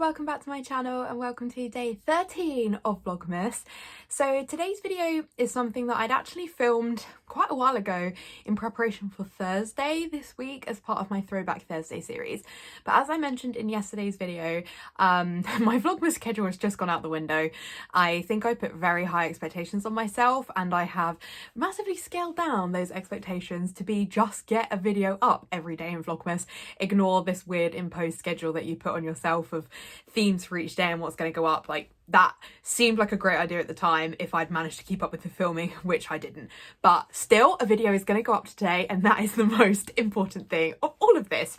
Welcome back to my channel and welcome to day 13 of Vlogmas. So today's video is something that I'd actually filmed quite a while ago in preparation for Thursday this week as part of my Throwback Thursday series. But as I mentioned in yesterday's video, my Vlogmas schedule has just gone out the window. I think I put very high expectations on myself and I have massively scaled down those expectations to be just get a video up every day in Vlogmas. Ignore this weird imposed schedule that you put on yourself of themes for each day and what's going to go up. Like, that seemed like a great idea at the time if I'd managed to keep up with the filming, which I didn't. But still, a video is going to go up today and that is the most important thing of all of this.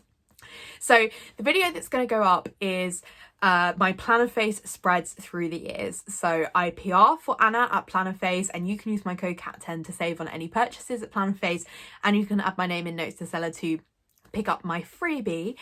So the video that's going to go up is my Plannerface spreads through the years. So I PR for Anna at Plannerface, and you can use my code CAT10 to save on any purchases at Plannerface, and you can add my name in notes to seller to pick up my freebie.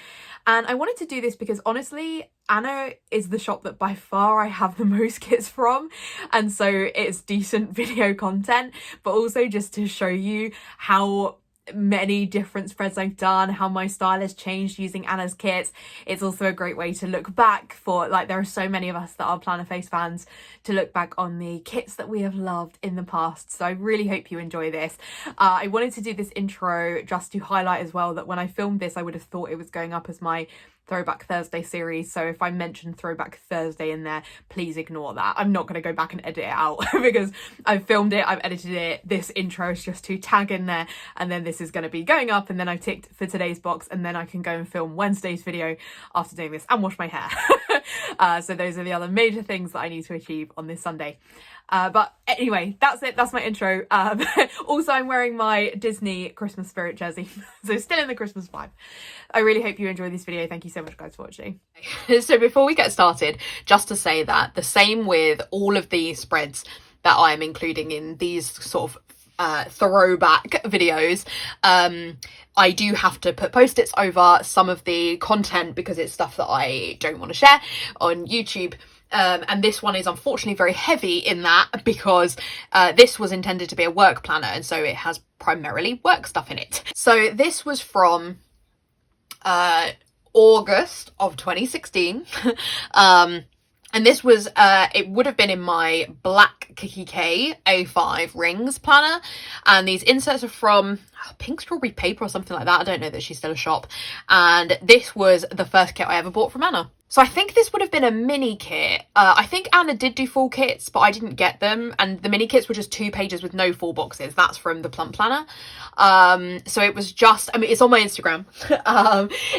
And I wanted to do this because honestly, Anna is the shop that by far I have the most kits from, and so it's decent video content, but also just to show you how many different spreads I've done, how my style has changed using Anna's kits. It's also a great way to look back for, like, there are so many of us that are Plannerface fans, to look back on the kits that we have loved in the past. So I really hope you enjoy this. I wanted to do this intro just to highlight as well that when I filmed this I would have thought it was going up as my Throwback Thursday series, so if I mention Throwback Thursday in there, please ignore that. I'm not going to go back and edit it out because I've filmed it, I've edited it. This intro is just to tag in there, and then this is going to be going up, and then I've ticked for today's box, and then I can go and film Wednesday's video after doing this and wash my hair. So those are the other major things that I need to achieve on this Sunday. But anyway, that's it. That's my intro. Also, I'm wearing my Disney Christmas spirit jersey, so still in the Christmas vibe. I really hope you enjoy this video. Thank you so much, guys, for watching. So before we get started, just to say that the same with all of the spreads that I'm including in these sort of throwback videos, I do have to put post-its over some of the content because it's stuff that I don't want to share on YouTube. And this one is unfortunately very heavy in that because this was intended to be a work planner, and so it has primarily work stuff in it. So this was from August of 2016. And this was, it would have been in my black Kiki K A5 rings planner. And these inserts are from Pink Strawberry Paper or something like that. I don't know that she's still a shop. And this was the first kit I ever bought from Anna. So I think this would have been a mini kit. I think Anna did do full kits, but I didn't get them. And the mini kits were just 2 pages with no full boxes. That's from the Plum Planner. So it was just, I mean, it's on my Instagram.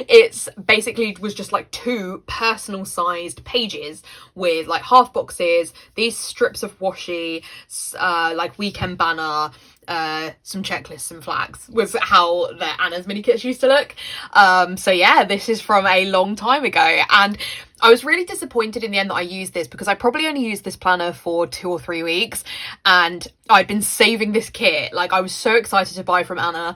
It's basically was just like 2 personal sized pages with like half boxes, these strips of washi, like weekend banner, some checklists, some flags, was how the Anna's mini kits used to look. So yeah, this is from a long time ago, and I was really disappointed in the end that I used this because I probably only used this planner for 2 or 3 weeks, and I'd been saving this kit. Like, I was so excited to buy from Anna.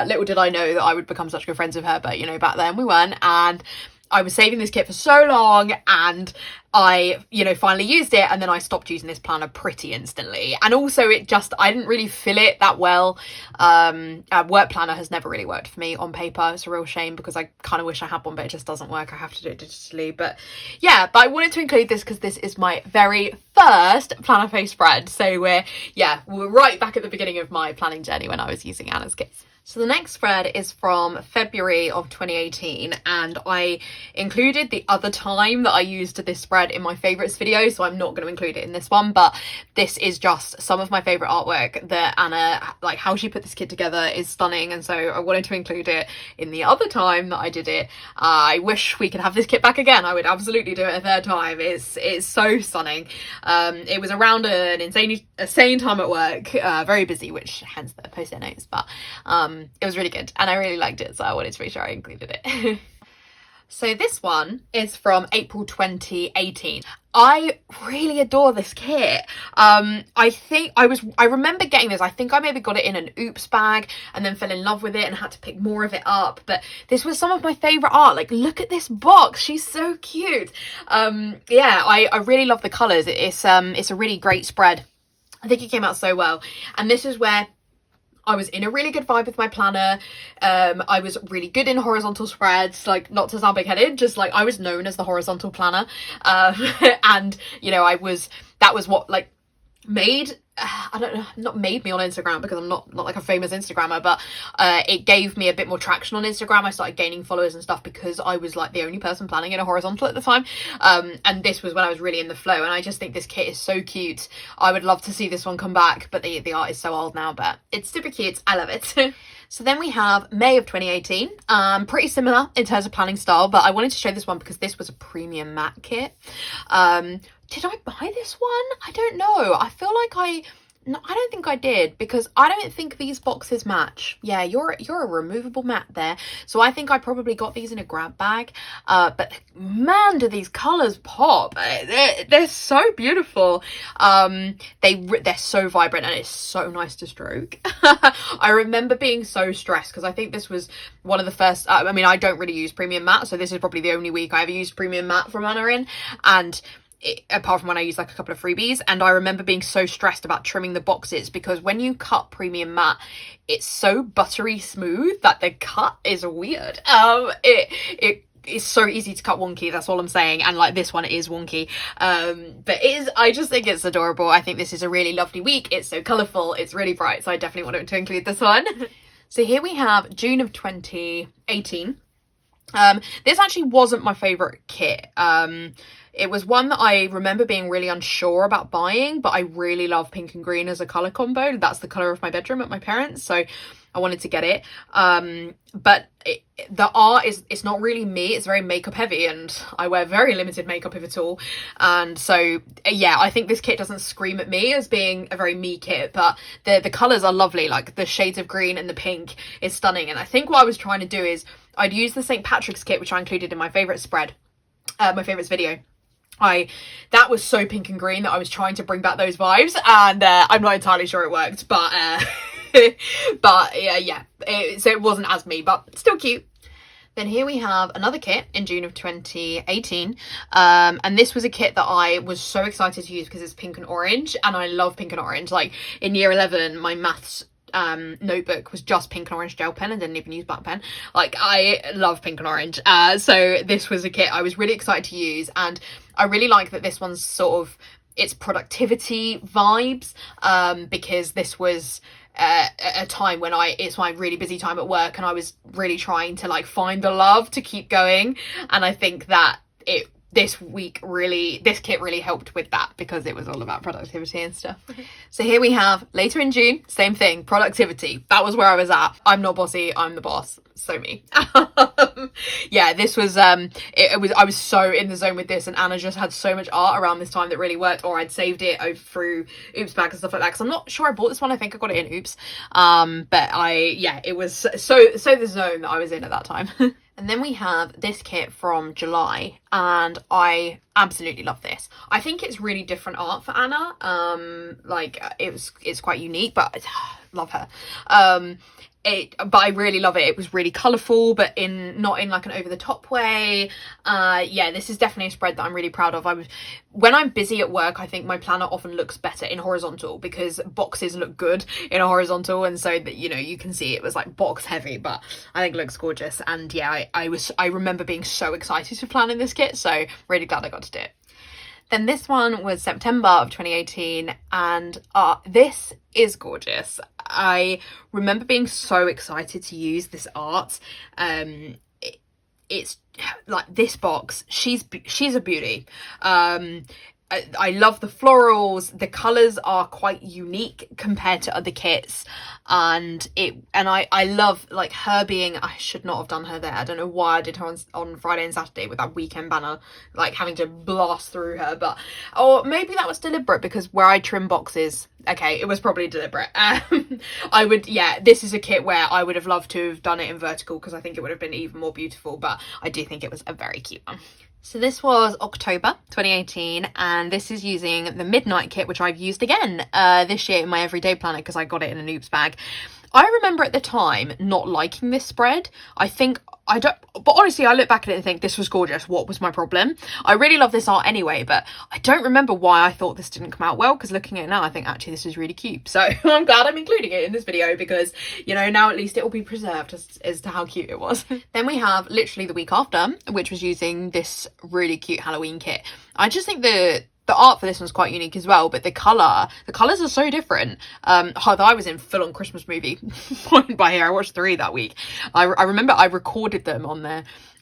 Little did I know that I would become such good friends with her, but you know, back then we weren't. And I was saving this kit for so long, and I, you know, finally used it, and then I stopped using this planner pretty instantly. And also it just, I didn't really feel it that well. A work planner has never really worked for me on paper. It's a real shame because I kind of wish I had one, but it just doesn't work. I have to do it digitally. But yeah, but I wanted to include this because this is my very first Plannerface spread. So we're right back at the beginning of my planning journey when I was using Anna's kits. So the next spread is from February of 2018, and I included the other time that I used this spread in my favourites video, so I'm not going to include it in this one, but this is just some of my favourite artwork that Anna, like how she put this kit together is stunning, and so I wanted to include it in the other time that I did it. I wish we could have this kit back again. I would absolutely do it a third time. It's so stunning. It was around an insane time at work, very busy, which hence the post-it notes, but it was really good and I really liked it, so I wanted to make sure I included it. So this one is from April 2018. I really adore this kit. I remember getting this. I think I maybe got it in an oops bag and then fell in love with it and had to pick more of it up. But this was some of my favourite art. Like, look at this box. She's so cute. Yeah, I really love the colours. It's a really great spread. I think it came out so well. And this is where I was in a really good vibe with my planner. I was really good in horizontal spreads, like, not to sound big-headed, just like I was known as the horizontal planner. And, you know, that was what like made, I don't know, not made me on Instagram, because I'm not like a famous Instagrammer, but it gave me a bit more traction on Instagram. I started gaining followers and stuff because I was like the only person planning in a horizontal at the time, and this was when I was really in the flow. And I just think this kit is so cute. I would love to see this one come back, but the art is so old now, but it's super cute. I love it. So then we have May of 2018, pretty similar in terms of planning style, but I wanted to show this one because this was a premium matte kit. Did I buy this one? I don't know. I feel like no, I don't think I did, because I don't think these boxes match. Yeah, you're a removable mat there. So I think I probably got these in a grab bag. But man, do these colours pop. They're so beautiful. They're so vibrant, and it's so nice to stroke. I remember being so stressed because I think this was one of the first, I mean, I don't really use premium matte, so this is probably the only week I ever used premium matte from Anna in, and apart from when I used like a couple of freebies. And I remember being so stressed about trimming the boxes, because when you cut premium matte, it's so buttery smooth that the cut is weird. It's so easy to cut wonky, that's all I'm saying, and like this one is wonky, but I just think it's adorable. I think this is a really lovely week. It's so colourful, it's really bright, so I definitely wanted to include this one. So here we have June of 2018. This actually wasn't my favourite kit. It was one that I remember being really unsure about buying, but I really love pink and green as a colour combo. That's the colour of my bedroom at my parents', so I wanted to get it. But the art it's not really me. It's very makeup heavy, and I wear very limited makeup, if at all. And so, yeah, I think this kit doesn't scream at me as being a very me kit, but the colours are lovely. Like the shades of green and the pink is stunning. And I think what I was trying to do is I'd use the St. Patrick's kit, which I included in my favourite spread, my favourites video. That was so pink and green that I was trying to bring back those vibes, and I'm not entirely sure it worked, but but yeah, so it wasn't as me, but still cute. Then here we have another kit in June of 2018, and this was a kit that I was so excited to use because it's pink and orange, and I love pink and orange. Like in year 11, my maths notebook was just pink and orange gel pen and didn't even use black pen. Like, I love pink and orange, so this was a kit I was really excited to use, and I really like that this one's sort of, it's productivity vibes, because this was a time when it's my really busy time at work, and I was really trying to like find the love to keep going, and I think that this kit really helped with that, because it was all about productivity and stuff. So here we have later in June, same thing, productivity. That was where I was at. I'm not bossy, I'm the boss. So me. Yeah, this was I was so in the zone with this, and Anna just had so much art around this time that really worked, or I'd saved it through Oops bag and stuff like that, because I'm not sure I bought this one. I think I got it in Oops, but it was so the zone that I was in at that time. And then we have this kit from July, and I absolutely love this. I think it's really different art for Anna. Like it's quite unique, but love her. But I really love it. It was really colourful, but not in like an over-the-top way. Yeah, this is definitely a spread that I'm really proud of. When I'm busy at work, I think my planner often looks better in horizontal, because boxes look good in a horizontal, and so that, you know, you can see it was like box heavy, but I think it looks gorgeous. And yeah, I remember being so excited to plan in this kit, so really glad I got to do it. Then this one was September of 2018, and this is gorgeous. I remember being so excited to use this art. It's like this box, she's a beauty. I love the florals. The colours are quite unique compared to other kits, and I love like her being, I should not have done her there. I don't know why I did her on Friday and Saturday with that weekend banner, like having to blast through her, or maybe that was deliberate, because where I trim boxes, okay, it was probably deliberate. This is a kit where I would have loved to have done it in vertical, because I think it would have been even more beautiful, but I do think it was a very cute one. So this was October 2018, and this is using the Midnight kit, which I've used again this year in my everyday planner, because I got it in an Oops bag. I remember at the time not liking this spread. I think but honestly, I look back at it and think this was gorgeous. What was my problem? I really love this art anyway, but I don't remember why I thought this didn't come out well, because looking at it now, I think actually this is really cute. So I'm glad I'm including it in this video, because, you know, now at least it will be preserved as to how cute it was. Then we have literally the week after, which was using this really cute Halloween kit. I just think the art for this one's quite unique as well, but the colours are so different. Although I was in full-on Christmas movie by here. I watched 3 that week. I remember I recorded them on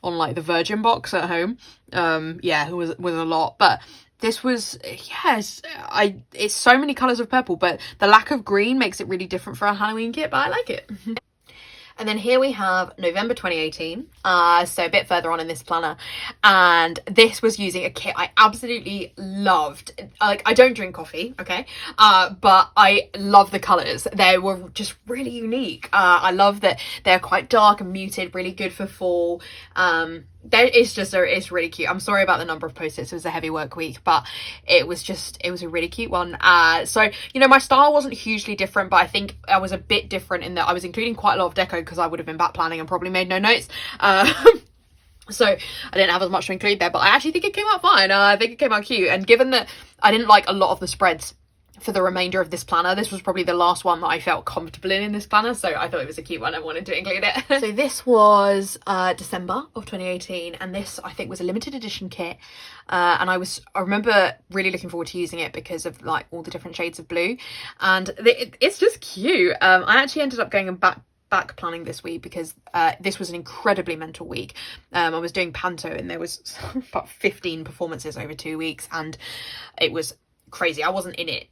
like the Virgin box at home. Yeah, it was a lot, but this was, yes, it's so many colours of purple, but the lack of green makes it really different for a Halloween kit, but I like it. And then here we have November 2018, so a bit further on in this planner, and this was using a kit I absolutely loved. Like, I don't drink coffee, okay, but I love the colours. They were just really unique. I love that they're quite dark and muted, really good for fall. It's really cute. I'm sorry about the number of post-its. It was a heavy work week, but it was a really cute one. So, you know, my style wasn't hugely different, but I think I was a bit different in that I was including quite a lot of deco because I would have been back planning and probably made no notes. So I didn't have as much to include there, but I actually think it came out fine. I think it came out cute. And given that I didn't like a lot of the spreads for the remainder of this planner, this was probably the last one that I felt comfortable in this planner, so I thought it was a cute one. I wanted to include it. So this was December of 2018, and this I think was a limited edition kit, and I remember really looking forward to using it because of like all the different shades of blue, and it's just cute. I actually ended up going back planning this week because this was an incredibly mental week. I was doing panto and there was about 15 performances over 2 weeks, and it was crazy. I wasn't in it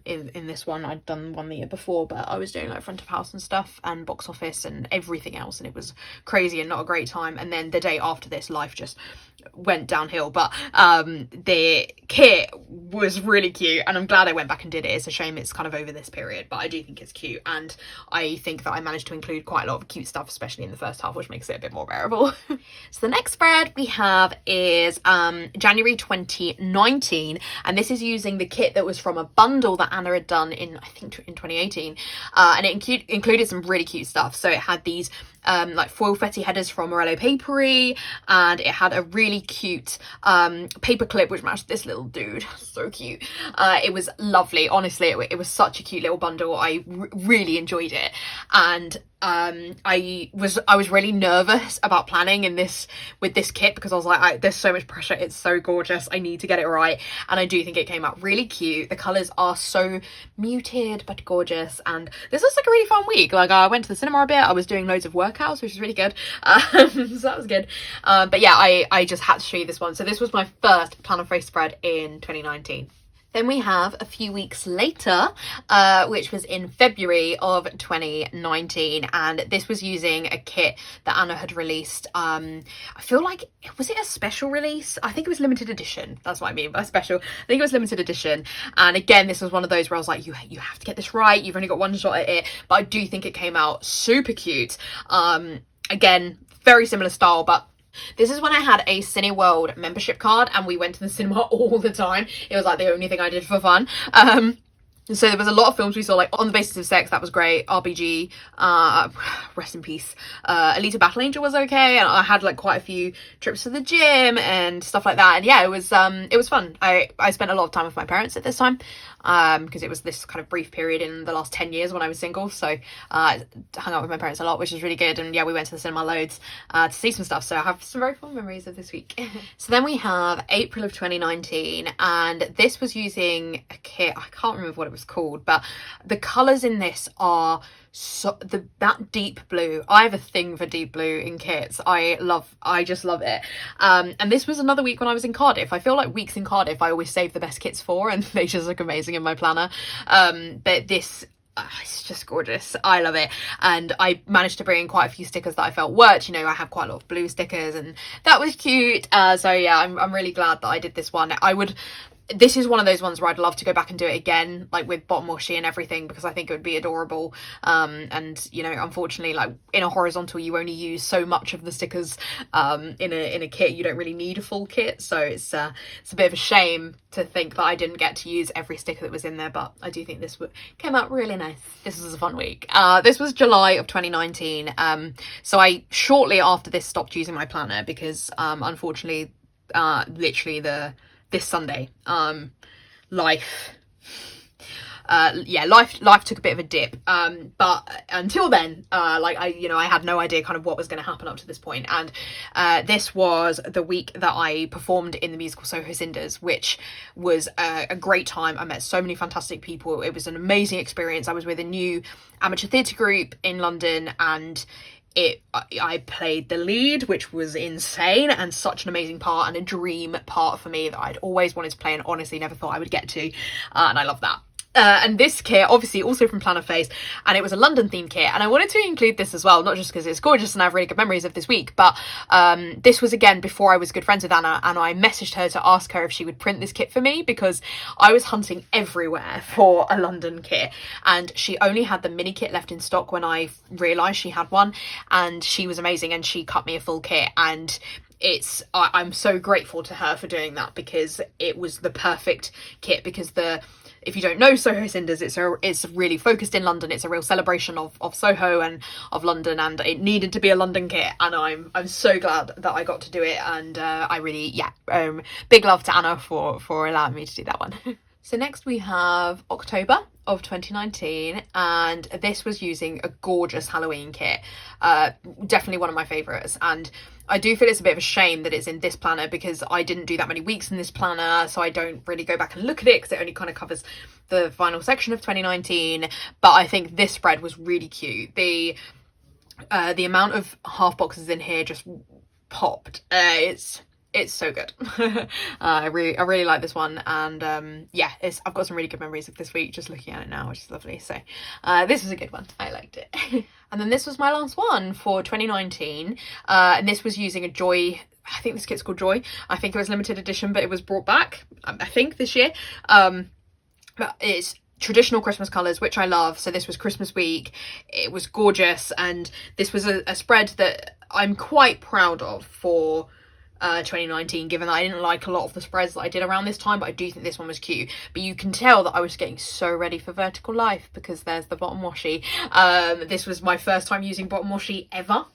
in this one. I'd done one the year before, but I was doing like front of house and stuff and box office and everything else, and it was crazy and not a great time. And then the day after this, life just went downhill. But the kit was really cute, and I'm glad I went back and did it. It's a shame it's kind of over this period, but I do think it's cute, and I think that I managed to include quite a lot of cute stuff, especially in the first half, which makes it a bit more bearable. So the next spread we have is January 2019, and this is using the kit that was from a bundle that Anna had done in, I think, in 2018, and it included some really cute stuff. So it had these like foil fetty headers from Morello Papery, and it had a really cute paper clip which matched this little dude. So cute. It was lovely. Honestly, it was such a cute little bundle. I really enjoyed it, and I was really nervous about planning with this kit because I was like, there's so much pressure. It's so gorgeous. I need to get it right, and I do think it came out really cute. The colours are so muted but gorgeous, and this was like a really fun week. Like, I went to the cinema a bit. I was doing loads of workouts, which is really good. So that was good. But yeah, I just had to show you this one. So this was my first Plannerface spread in 2019. Then we have a few weeks later, which was in February of 2019, and this was using a kit that Anna had released. I feel like, was it a special release? I think it was limited edition. That's what I mean by special. I think it was limited edition. And again, this was one of those where I was like, you have to get this right. You've only got one shot at it. But I do think it came out super cute. Again, very similar style, but this is when I had a Cineworld membership card and we went to the cinema all the time. It was like the only thing I did for fun. So there was a lot of films we saw, like On the Basis of Sex, that was great. RBG, rest in peace. Alita Battle Angel was okay, and I had like quite a few trips to the gym and stuff like that. And yeah, it was fun. I spent a lot of time with my parents at this time, because it was this kind of brief period in the last 10 years when I was single. So I hung out with my parents a lot, which was really good. And yeah, we went to the cinema loads to see some stuff. So I have some very fond memories of this week. So then we have April of 2019, and this was using a kit. I can't remember what it was called, but the colours in this are that deep blue. I have a thing for deep blue in kits. I just love it. And this was another week when I was in Cardiff. I feel like weeks in Cardiff I always save the best kits for, and they just look amazing in my planner. But this, it's just gorgeous. I love it. And I managed to bring in quite a few stickers that I felt worked. You know, I have quite a lot of blue stickers, and that was cute. So yeah, I'm really glad that I did this one. this is one of those ones where I'd love to go back and do it again, like with bottom washi and everything, because I think it would be adorable. And you know, unfortunately, like in a horizontal, you only use so much of the stickers. In a kit, you don't really need a full kit, so it's a bit of a shame to think that I didn't get to use every sticker that was in there. But I do think this came out really nice. This was a fun week. This was July of 2019. So I shortly after this stopped using my planner because unfortunately, literally this Sunday, life took a bit of a dip, but until then, like I had no idea kind of what was going to happen up to this point. And this was the week that I performed in the musical Soho Cinders, which was a great time. I met so many fantastic people. It was an amazing experience. I was with a new amateur theatre group in London, and I played the lead, which was insane and such an amazing part and a dream part for me that I'd always wanted to play and honestly never thought I would get to, and I love that. And this kit, obviously also from Plannerface, and it was a London themed kit, and I wanted to include this as well, not just because it's gorgeous and I have really good memories of this week, but this was again before I was good friends with Anna, and I messaged her to ask her if she would print this kit for me because I was hunting everywhere for a London kit, and she only had the mini kit left in stock when I realised she had one, and she was amazing and she cut me a full kit. And I'm so grateful to her for doing that because it was the perfect kit. Because if you don't know Soho Cinders, it's really focused in London. It's a real celebration of Soho and of London, and it needed to be a London kit, and I'm so glad that I got to do it. And I really, big love to Anna for allowing me to do that one. So next we have October of 2019, and this was using a gorgeous Halloween kit, definitely one of my favourites. And I do feel it's a bit of a shame that it's in this planner because I didn't do that many weeks in this planner, so I don't really go back and look at it because it only kind of covers the final section of 2019. But I think this spread was really cute. The amount of half boxes in here just popped. It's so good. I really like this one, and I've got some really good memories of this week just looking at it now, which is lovely. So this was a good one. I liked it. And then this was my last one for 2019, and this was using a Joy. I think this kit's called Joy. I think it was limited edition, but it was brought back, I think, this year. But it's traditional Christmas colours, which I love. So this was Christmas week. It was gorgeous, and this was a spread that I'm quite proud of for 2019, given that I didn't like a lot of the spreads that I did around this time, but I do think this one was cute. But you can tell that I was getting so ready for vertical life because there's the bottom washi. This was my first time using bottom washi ever.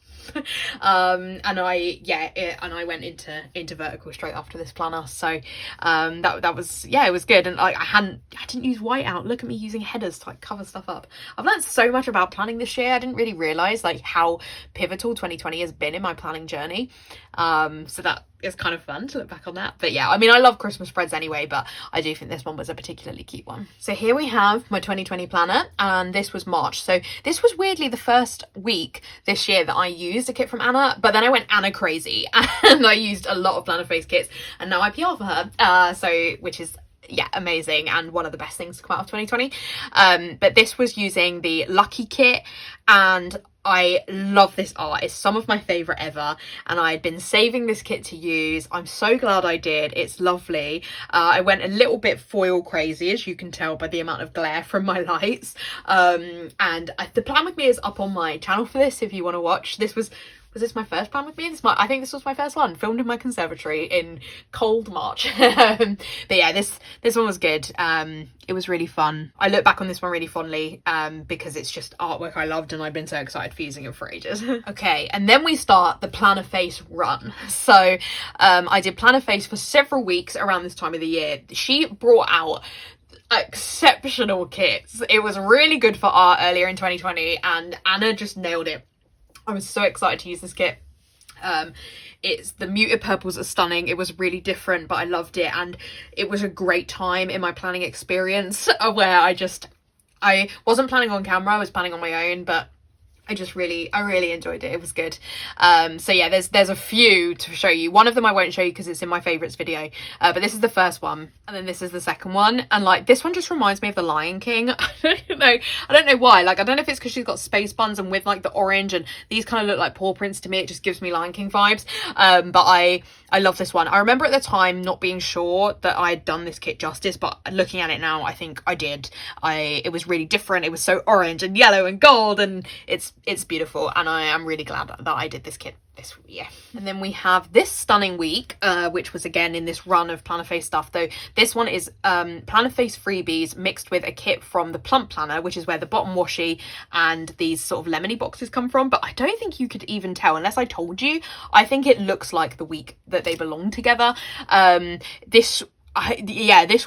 And I went into vertical straight after this planner, so that was, it was good. And like I didn't use whiteout. Look at me using headers to like cover stuff up. I've learned so much about planning this year. I didn't really realize like how pivotal 2020 has been in my planning journey, so that is kind of fun to look back on that. But yeah, I mean, I love Christmas spreads anyway, but I do think this one was a particularly cute one. So here we have my 2020 planner, and this was March. So this was weirdly the first week this year that I used a kit from Anna, but then I went Anna crazy and I used a lot of Plannerface kits, and now I PR for her, which is amazing and one of the best things to come out of 2020. But this was using the Lucky kit, and I love this art. It's some of my favourite ever, and I'd been saving this kit to use. I'm so glad I did. It's lovely. I went a little bit foil crazy, as you can tell by the amount of glare from my lights. And the plan with me is up on my channel for this if you want to watch. Was this my first plan with me? I think this was my first one, filmed in my conservatory in cold March. But yeah, this one was good. It was really fun. I look back on this one really fondly because it's just artwork I loved, and I've been so excited for using it for ages. Okay, and then we start the Plannerface run. So I did Plannerface for several weeks around this time of the year. She brought out exceptional kits. It was really good for art earlier in 2020, and Anna just nailed it. I was so excited to use this kit. The muted purples are stunning. It was really different, but I loved it, and it was a great time in my planning experience where I wasn't planning on camera, I was planning on my own, but I really enjoyed it. It was good. So yeah, there's a few to show you. One of them I won't show you because it's in my favorites video, but this is the first one, and then this is the second one. And like, this one just reminds me of the Lion King. I don't know why. Like, I don't know if it's because she's got space buns and with like the orange, and these kind of look like paw prints to me. It just gives me Lion King vibes. But I love this one. I remember at the time not being sure that I had done this kit justice, but looking at it now, I think I did. It was really different. It was so orange and yellow and gold, and it's beautiful, and I am really glad that I did this kit this year. And then we have this stunning week, which was again in this run of Plannerface stuff, though this one is Plannerface freebies mixed with a kit from the Plump Planner, which is where the bottom washi and these sort of lemony boxes come from. But I don't think you could even tell unless I told you. I think it looks like the week that they belong together. This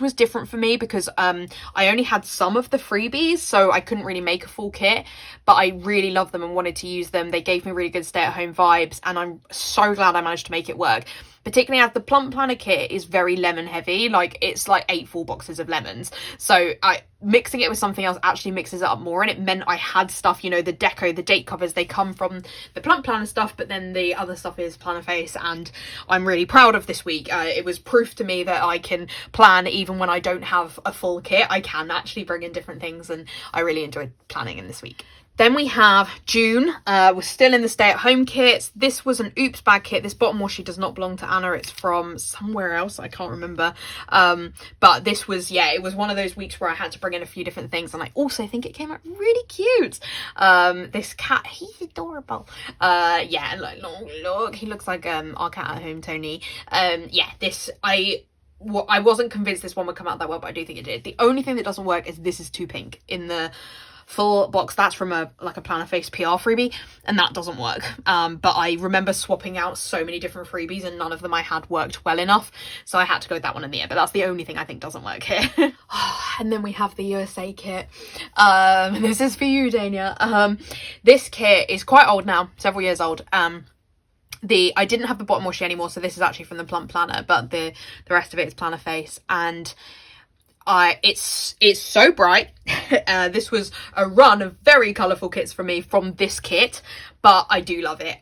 was different for me because I only had some of the freebies, so I couldn't really make a full kit, but I really loved them and wanted to use them. They gave me really good stay-at-home vibes, and I'm so glad I managed to make it work. Particularly as the Plump Planner kit is very lemon heavy, like it's like 8 full boxes of lemons. So mixing it with something else actually mixes it up more, and it meant I had stuff, you know, the deco, the date covers, they come from the Plump Planner stuff, but then the other stuff is Plannerface, and I'm really proud of this week. It was proof to me that I can plan even when I don't have a full kit. I can actually bring in different things, and I really enjoyed planning in this week. Then we have June. We're still in the stay-at-home kits. This was an oops bag kit. This bottom washi does not belong to Anna. It's from somewhere else. I can't remember. But this was, yeah, it was one of those weeks where I had to bring in a few different things. And I also think it came out really cute. This cat, he's adorable. Yeah, and like, look, he looks like our cat at home, Tony. Yeah, this, I wasn't convinced this one would come out that well, but I do think it did. The only thing that doesn't work is this is too pink in the full box. That's from a Plannerface PR freebie, and that doesn't work. But I remember swapping out so many different freebies, and none of them I had worked well enough, so I had to go with that one in the end. But that's the only thing I think doesn't work here. And then we have the USA kit. This is for you, Dania. This kit is quite old now, several years old. I didn't have the bottom washi anymore, so this is actually from the Plump Planner, but the rest of it is Plannerface, and it's so bright. This was a run of very colourful kits for me from this kit, but I do love it.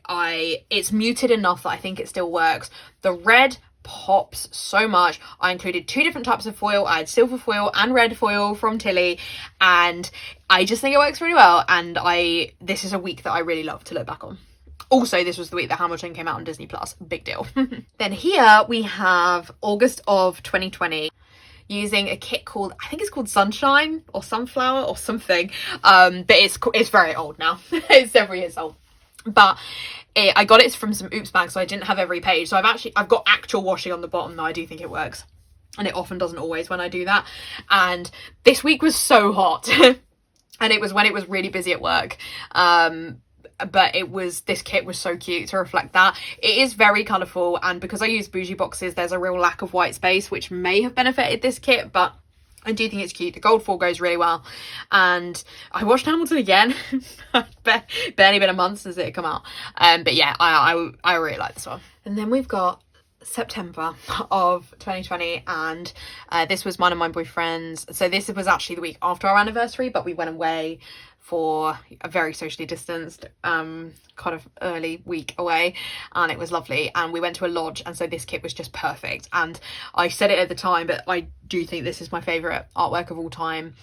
It's muted enough that I think it still works. The red pops so much. I included 2 different types of foil. I had silver foil and red foil from Tilly, and I just think it works really well, and this is a week that I really love to look back on. Also, this was the week that Hamilton came out on Disney Plus. Big deal. Then here we have August of 2020. Using a kit called, I think it's called Sunshine or Sunflower or something, but it's very old now. It's several years old, but I got it from some oops bags, so I didn't have every page, so I've got actual washi on the bottom, though I do think it works, and it often doesn't always when I do that. And this week was so hot and it was when it was really busy at work, but this kit was so cute to reflect that. It is very colourful, and because I use bougie boxes, there's a real lack of white space, which may have benefited this kit, but I do think it's cute. The gold foil goes really well, and I watched Hamilton again. Barely been a month since it had come out, but yeah, I really like this one. And then we've got September of 2020, and this was one of my boyfriends. So this was actually the week after our anniversary, but we went away for a very socially distanced kind of early week away, and it was lovely, and we went to a lodge, and so this kit was just perfect. And I said it at the time, but I do think this is my favourite artwork of all time.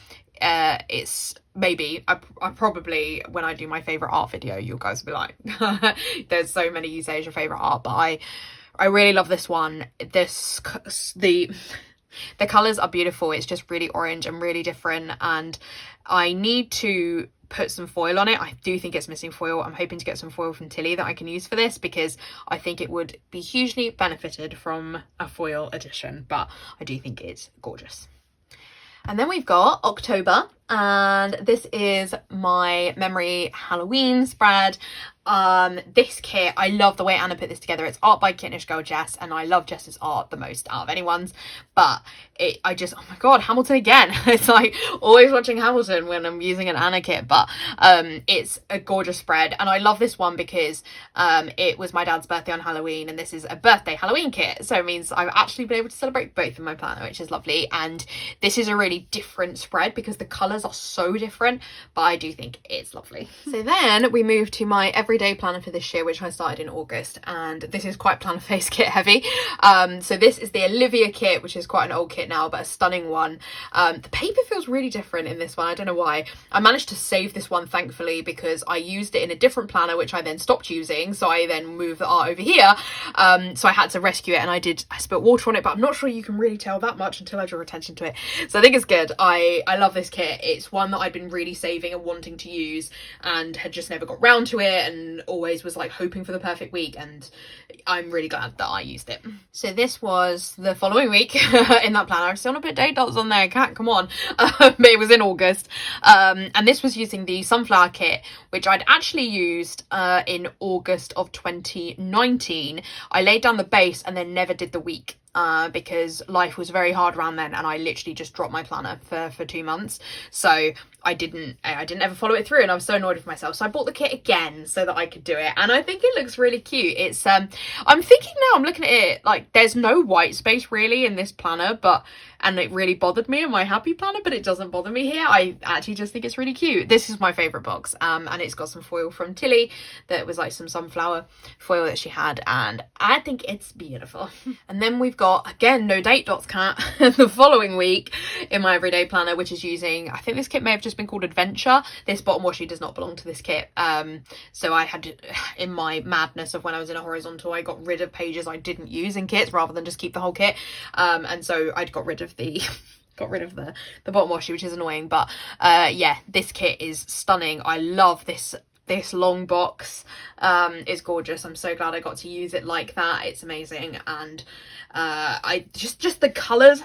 It's maybe I probably, when I do my favourite art video, you guys will be like there's so many you say is your favourite art, but I really love this one. The colours are beautiful. It's just really orange and really different, and I need to put some foil on it. I do think it's missing foil. I'm hoping to get some foil from Tilly that I can use for this, because I think it would be hugely benefited from a foil edition, but I do think it's gorgeous. And then we've got October, and this is my memory Halloween spread. This kit, I love the way Anna put this together. It's art by Kittenish Girl Jess, and I love Jess's art the most out of anyone's, but oh my god, Hamilton again. It's like always watching Hamilton when I'm using an Anna kit, but it's a gorgeous spread, and I love this one because it was my dad's birthday on Halloween, and this is a birthday Halloween kit, so it means I've actually been able to celebrate both in my planner, which is lovely. And this is a really different spread because the colours colours are so different, but I do think it's lovely. So then we moved to my everyday planner for this year, which I started in August, and this is quite Plannerface kit heavy. So this is the Olivia Kit, which is quite an old kit now, but a stunning one. The paper feels really different in this one. I don't know why. I managed to save this one, thankfully, because I used it in a different planner, which I then stopped using. So I then moved the art over here. So I had to rescue it, and I spilt water on it, but I'm not sure you can really tell that much until I draw attention to it. So I think it's good. I love this kit. It's one that I'd been really saving and wanting to use and had just never got round to it, and always was like hoping for the perfect week, and I'm really glad that I used it. So this was the following week in that planner. I've still not put date dots on there, cat, come on. But it was in August. And this was using the sunflower kit, which I'd actually used in August of 2019. I laid down the base and then never did the week. Because life was very hard around then, and I literally just dropped my planner for 2 months. So I didn't ever follow it through, and I was so annoyed with myself. So I bought the kit again so that I could do it, and I think it looks really cute. It's I'm thinking now, I'm looking at it, like there's no white space really in this planner, and it really bothered me in my happy planner, but it doesn't bother me here. I actually just think it's really cute. This is my favorite box, and it's got some foil from Tilly that was like some sunflower foil that she had, and I think it's beautiful. And then we've got, again, no date dots, cat, the following week in my everyday planner, which is using, I think this kit may have just been called Adventure. This bottom washi does not belong to this kit. So I had, in my madness of when I was in a horizontal, I got rid of pages I didn't use in kits rather than just keep the whole kit. And so I'd got rid of the bottom washi, which is annoying, but yeah, this kit is stunning. I love this long box. Is gorgeous. I'm so glad I got to use it like that. It's amazing, and I just the colours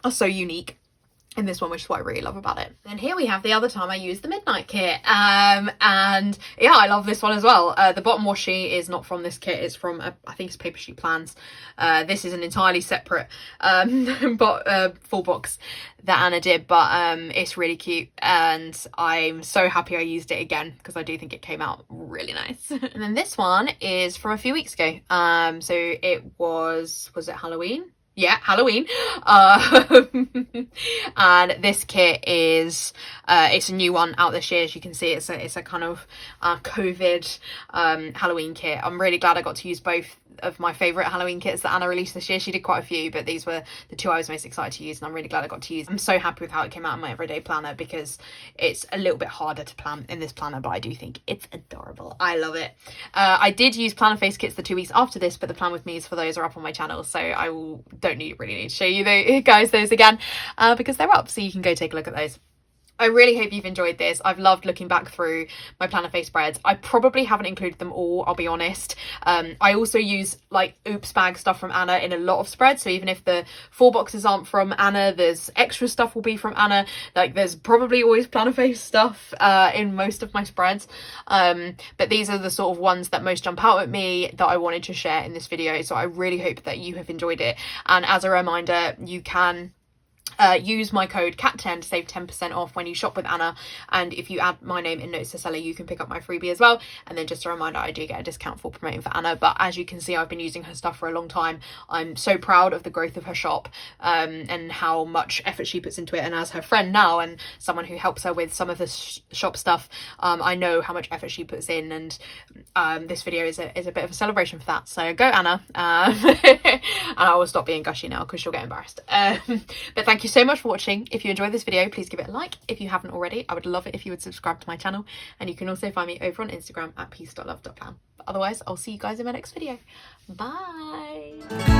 are so unique in this one, which is what I really love about it. And here we have the other time I used the Midnight kit, and yeah, I love this one as well. The bottom washi is not from this kit, it's from I think it's Paper Sheet Plans. This is an entirely separate full box that Anna did, but it's really cute, and I'm so happy I used it again because I do think it came out really nice. And then this one is from a few weeks ago. So it was it Halloween? Yeah, Halloween. And this kit is it's a new one out this year. As you can see, it's a kind of COVID Halloween kit. I'm really glad I got to use both of my favourite Halloween kits that Anna released this year. She did quite a few, but these were the two I was most excited to use, and I'm really glad I got to use them. I'm so happy with how it came out in my everyday planner because it's a little bit harder to plan in this planner, but I do think it's adorable. I love it. I did use Plannerface kits the 2 weeks after this, but the plan with me's for those are up on my channel, so I don't really need to show you those again because they're up, so you can go take a look at those. I really hope you've enjoyed this. I've loved looking back through my Plannerface spreads. I probably haven't included them all, I'll be honest. I also use like oops bag stuff from Anna in a lot of spreads, so even if the 4 boxes aren't from Anna, there's extra stuff will be from Anna. Like there's probably always Plannerface stuff in most of my spreads, but these are the sort of ones that most jump out at me that I wanted to share in this video, so I really hope that you have enjoyed it. And as a reminder, you can use my code CAT10 to save 10% off when you shop with Anna, and if you add my name in notes to seller, you can pick up my freebie as well. And then just a reminder, I do get a discount for promoting for Anna, but as you can see, I've been using her stuff for a long time. I'm so proud of the growth of her shop and how much effort she puts into it, and as her friend now and someone who helps her with some of the shop stuff, I know how much effort she puts in, and this video is a bit of a celebration for that. So go Anna. And I will stop being gushy now because she'll get embarrassed. But thank you so much for watching. If you enjoyed this video, please give it a like. If you haven't already, I would love it if you would subscribe to my channel, and you can also find me over on Instagram at peace.love.plan. But otherwise, I'll see you guys in my next video. Bye.